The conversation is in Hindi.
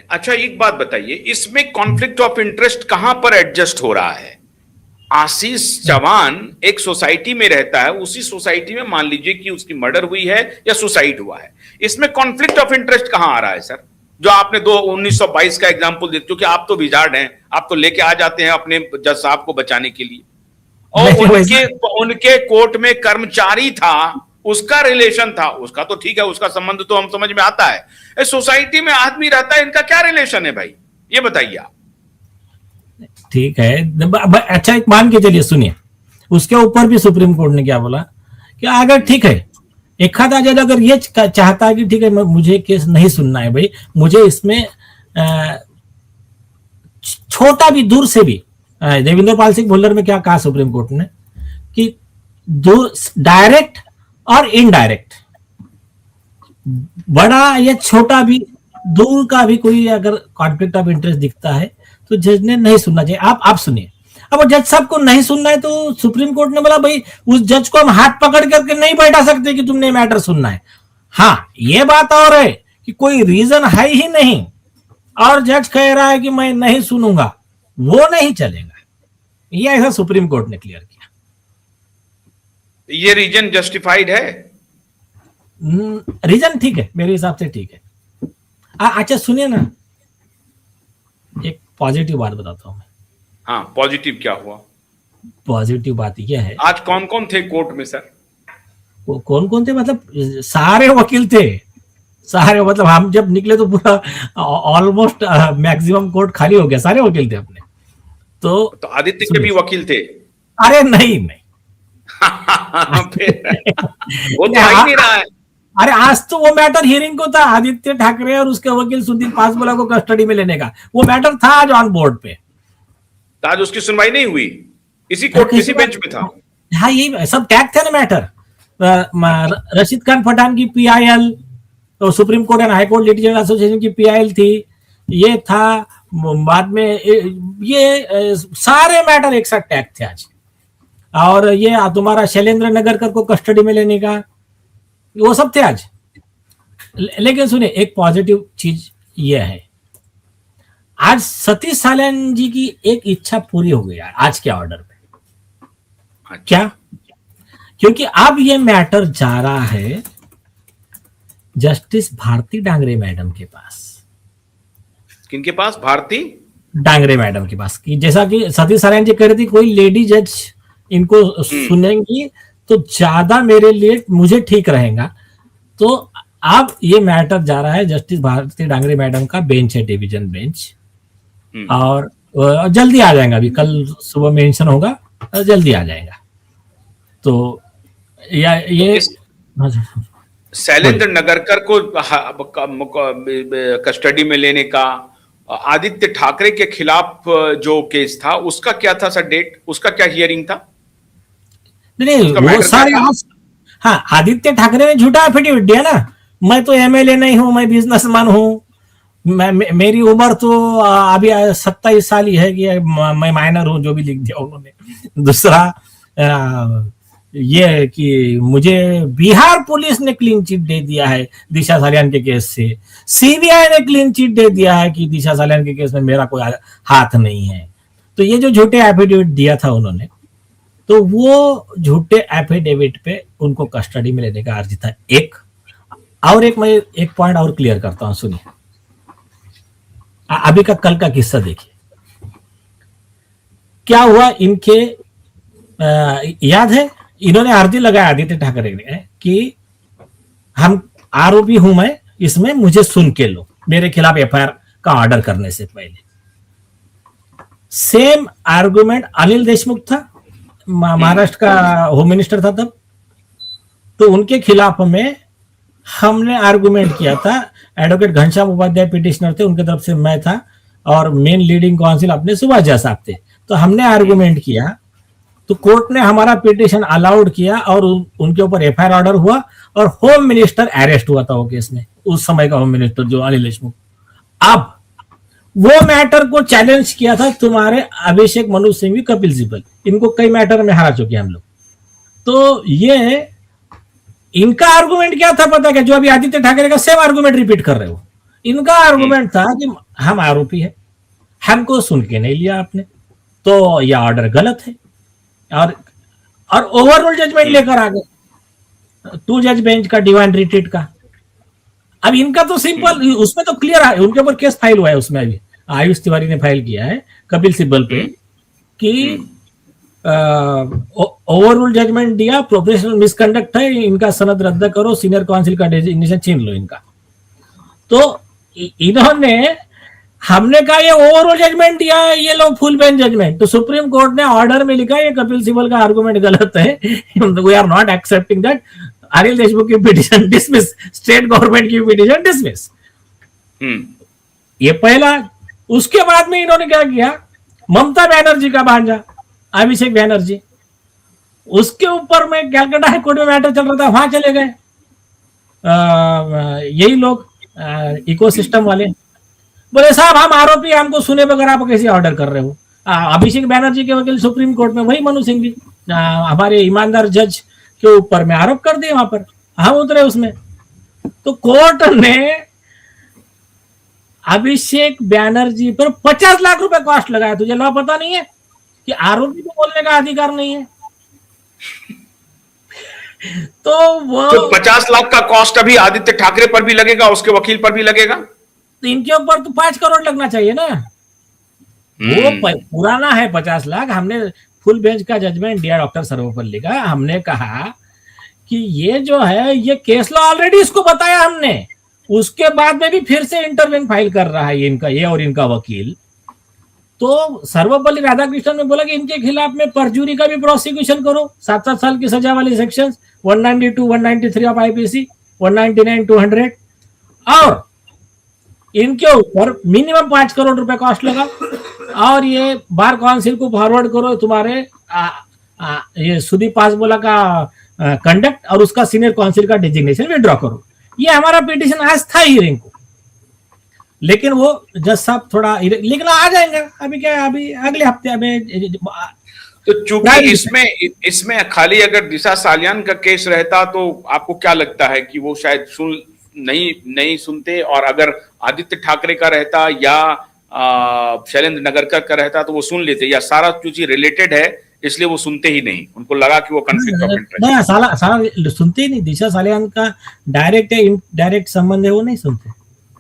अच्छा, एक बात बताइए, इसमें कॉन्फ्लिक्ट ऑफ इंटरेस्ट कहां पर एडजस्ट हो रहा है? आशीष चौहान एक सोसाइटी में रहता है, उसी सोसाइटी में मान लीजिए कि उसकी मर्डर हुई है या सुसाइड हुआ है, इसमें कॉन्फ्लिक्ट ऑफ इंटरेस्ट कहां आ रहा है सर? जो आपने 1922 का एग्जाम्पल दिया, क्योंकि आप तो विजार्ड हैं, आप तो लेके आ जाते हैं अपने जज साहब को बचाने के लिए, और नहीं उनके वैसा उनके कोर्ट में कर्मचारी था, उसका रिलेशन था, उसका तो ठीक है, उसका संबंध तो हम समझ में आता है। सोसाइटी में आदमी रहता है, इनका क्या रिलेशन है भाई, ये बताइए आप। ठीक है। अच्छा एक मान के चलिए, सुनिए, उसके ऊपर भी सुप्रीम कोर्ट ने क्या बोला कि अगर ठीक है, एक आधा जज अगर ये चाहता है कि ठीक है मुझे केस नहीं सुनना है भाई, मुझे इसमें छोटा भी दूर से भी, देवेंद्र पाल सिंह भुल्लर में क्या कहा सुप्रीम कोर्ट ने कि दूर, डायरेक्ट और इनडायरेक्ट, बड़ा या छोटा भी, दूर का भी कोई अगर कॉन्फ्लिक्ट ऑफ इंटरेस्ट दिखता है तो जज ने नहीं सुनना चाहिए। आप सुनिए, अब जज साहब को नहीं सुनना है तो सुप्रीम कोर्ट ने बोला भाई उस जज को हम हाथ पकड़ करके नहीं बैठा सकते कि तुमने मैटर सुनना है। हाँ, ये बात और है कि कोई रीजन है ही नहीं और जज कह रहा है कि मैं नहीं सुनूंगा, वो नहीं चलेगा। ये ऐसा सुप्रीम कोर्ट ने क्लियर किया। ये रीजन जस्टिफाइड है? रीजन ठीक है, मेरे हिसाब से ठीक है। अच्छा सुनिए ना, एक पॉजिटिव बात बताता हूं मैं। हाँ, पॉजिटिव क्या हुआ? पॉजिटिव बात यह है, आज कौन कौन थे कोर्ट में सर? वो कौन कौन थे मतलब सारे वकील थे, सारे, मतलब हम जब निकले तो पूरा ऑलमोस्ट मैक्सिमम कोर्ट खाली हो गया, सारे वकील थे अपने। तो आदित्य के भी वकील थे? अरे नहीं नहीं वो तो आ ही नहीं रहा है। अरे आज तो वो मैटर हियरिंग को था, आदित्य ठाकरे और उसके वकील सुदीप पासवान को कस्टडी में लेने का, वो मैटर था आज ऑन बोर्ड पे। आज उसकी सुनवाई नहीं हुई, इसी कोर्ट इसी बेंच में था। हाँ, ये सब टैग थे ना मैटर। रशीद खान पठान की पीआईएल, तो supreme court and high court litigation association की पीआईएल थी, ये था बाद में, ये सारे मैटर एक साथ टैग थे आज। और ये तुम्हारा शैलेंद्र नगरकर को कस्टडी में लेने का, वो सब थे आज। लेकिन सुनिए, एक पॉजिटिव चीज ये है, आज सतीश सालन जी की एक इच्छा पूरी हो गई आज के ऑर्डर पे। क्या? क्योंकि अब ये मैटर जा रहा है जस्टिस भारती डांगरे मैडम के पास। किनके पास? भारती डांगरे मैडम के पास। कि जैसा कि सतीश सालन जी कह रही थी, कोई लेडी जज इनको सुनेंगी तो ज्यादा मेरे लिए, मुझे ठीक रहेगा। तो अब ये मैटर जा रहा है जस्टिस भारती डांगरे मैडम का बेंच है, डिवीजन बेंच, और जल्दी आ जाएगा, अभी कल सुबह मेंशन होगा, जल्दी आ जाएगा। तो ये शैलेंद्र नगरकर को कस्टडी में लेने का, आदित्य ठाकरे के खिलाफ जो केस था उसका क्या था सर डेट, उसका क्या हियरिंग था? नहीं, वो सारे, हाँ, आदित्य ठाकरे ने झूठा एफिडेविट दिया ना, मैं तो एमएलए नहीं हूं, मैं बिजनेसमैन हूं, मेरी उम्र तो अभी 27 साल ही है, कि मैं माइनर हूं, जो भी लिख दिया उन्होंने। दूसरा ये कि मुझे बिहार पुलिस ने क्लीन चिट दे दिया है दिशा सालियान के केस से, सीबीआई ने क्लीन चिट दे दिया है कि दिशा सालियान के केस में मेरा कोई हाथ नहीं है। तो ये जो झूठे एफिडेविट दिया था उन्होंने, तो वो झूठे एफिडेविट पे उनको कस्टडी में लेने का अर्जी था। एक और मैं एक पॉइंट और क्लियर करता हूं, सुनिए। अभी का कल का किस्सा देखिए क्या हुआ इनके। याद है, इन्होंने अर्जी लगाया आदित्य ठाकरे ने कि हम आरोपी हूं मैं, इसमें मुझे सुन के लो, मेरे खिलाफ एफआईआर का ऑर्डर करने से पहले। सेम आर्गुमेंट अनिल देशमुख था, महाराष्ट्र का होम मिनिस्टर था तब, तो उनके खिलाफ में हमने आर्गुमेंट किया था। एडवोकेट घनश्याम उपाध्याय पिटिशनर थे, उनके तरफ से मैं था, और मेन लीडिंग काउंसिल अपने सुभाष झा साहब थे। तो हमने आर्गुमेंट किया, तो कोर्ट ने हमारा पिटिशन अलाउड किया और उनके ऊपर एफआईआर ऑर्डर हुआ, और होम मिनिस्टर अरेस्ट हुआ था वो केस में, उस समय का होम मिनिस्टर जो अनिल देशमुख। अब वो मैटर को चैलेंज किया था तुम्हारे अभिषेक मनु सिंघवी, कपिल सिब्बल, इनको कई मैटर में हरा चुके हैं हम लोग। तो ये इनका आर्गुमेंट क्या था पता क्या? जो अभी आदित्य ठाकरे का सेम आर्गुमेंट रिपीट कर रहे हो इनका आर्गुमेंट था कि हम आरोपी है, हमको सुन के नहीं लिया आपने, तो यह ऑर्डर गलत है, और ओवरऑल जजमेंट लेकर आ गए 2 जज बेंच का, डिवाइन रिट्रीट का। अब इनका तो सिंपल, उसमें तो क्लियर है, उनके ऊपर केस फाइल हुआ है, उसमें अभी आयुष तिवारी ने फाइल किया है कपिल सिब्बल पे कि ओवरऑल जजमेंट दिया, प्रोफेशनल मिसकंडक्ट है, इनका सनद रद्द करो, सीनियर काउंसिल का डेजिग्नेशन छीन लो इनका। तो इन्होंने, हमने कहा ये ओवरऑल जजमेंट दिया है, ये लोग फुल बेंच जजमेंट, तो सुप्रीम कोर्ट ने ऑर्डर में लिखा ये कपिल सिब्बल का आर्गुमेंट गलत है, we are not accepting that, Anil Deshmukh की पिटीशन डिसमिस, स्टेट गवर्नमेंट की पिटीशन डिसमिस। ये पहला। उसके बाद में इन्होंने क्या किया, ममता बनर्जी का भांजा अभिषेक बनर्जी, उसके ऊपर में कैलकाटा हाई कोर्ट में मैटर चल रहा था, वहां चले गए यही लोग इकोसिस्टम वाले, बोले साहब हम आरोपी, हमको सुने बगैर आप कैसे ऑर्डर कर रहे हो। अभिषेक बनर्जी के वकील सुप्रीम कोर्ट में वही मनु सिंह जी, हमारे ईमानदार जज के ऊपर में आरोप कर दिए, वहां पर हम उतरे उसमें। तो कोर्ट ने अभिषेक बनर्जी पर 50 लाख रुपए कॉस्ट लगाया। तुझे लॉ पता नहीं है कि आरोपी को बोलने का अधिकार नहीं है? तो वो तो 50 लाख का कॉस्ट अभी आदित्य ठाकरे पर भी लगेगा, उसके वकील पर भी लगेगा, तो इनके ऊपर तो 5 करोड़ लगना चाहिए ना। वो पुराना है 50 लाख। हमने फुल बेंच का जजमेंट दिया डॉक्टर सर्वपल्ली का, हमने कहा कि ये जो है ये केस लॉ ऑलरेडी इसको बताया हमने, उसके बाद में भी फिर से इंटरवेन फाइल कर रहा है इनका, ये और इनका वकील। तो सर्वपल्ली राधाकृष्णन ने बोला कि इनके खिलाफ में परजुरी का भी प्रोसिक्यूशन करो, 7-7 साल की सजा वाली सेक्शंस 192, 193 ऑफ आईपीसी, 199, 200, और इनके ऊपर मिनिमम 5 करोड़ रुपए कॉस्ट लगा, और ये बार काउंसिल को फॉरवर्ड करो तुम्हारे ये सुदीप पासबोला का कंडक्ट और उसका सीनियर काउंसिल का डेजिग्नेशन विड्रॉ करो। ये हमारा पिटीशन आज था हियरिंग को, लेकिन वो जज साहब थोड़ा, लेकिन आ जाएंगे अभी, क्या अभी अगले हफ्ते अभी। तो चूंकि इसमें खाली अगर दिशा सालियान का केस रहता तो आपको क्या लगता है कि वो शायद नहीं सुनते, और अगर आदित्य ठाकरे का रहता या शैलेंद्र नगरकर का रहता तो वो सुन लेते, या सारा चूंकि रिलेटेड है इसलिए वो सुनते ही नहीं, उनको लगा कि वो कॉन्फ्लिक्ट ऑफ इंटरेस्ट। साला सुनते ही नहीं, दिशा सालियान का डायरेक्ट है, इनडायरेक्ट संबंध है, वो नहीं सुनते।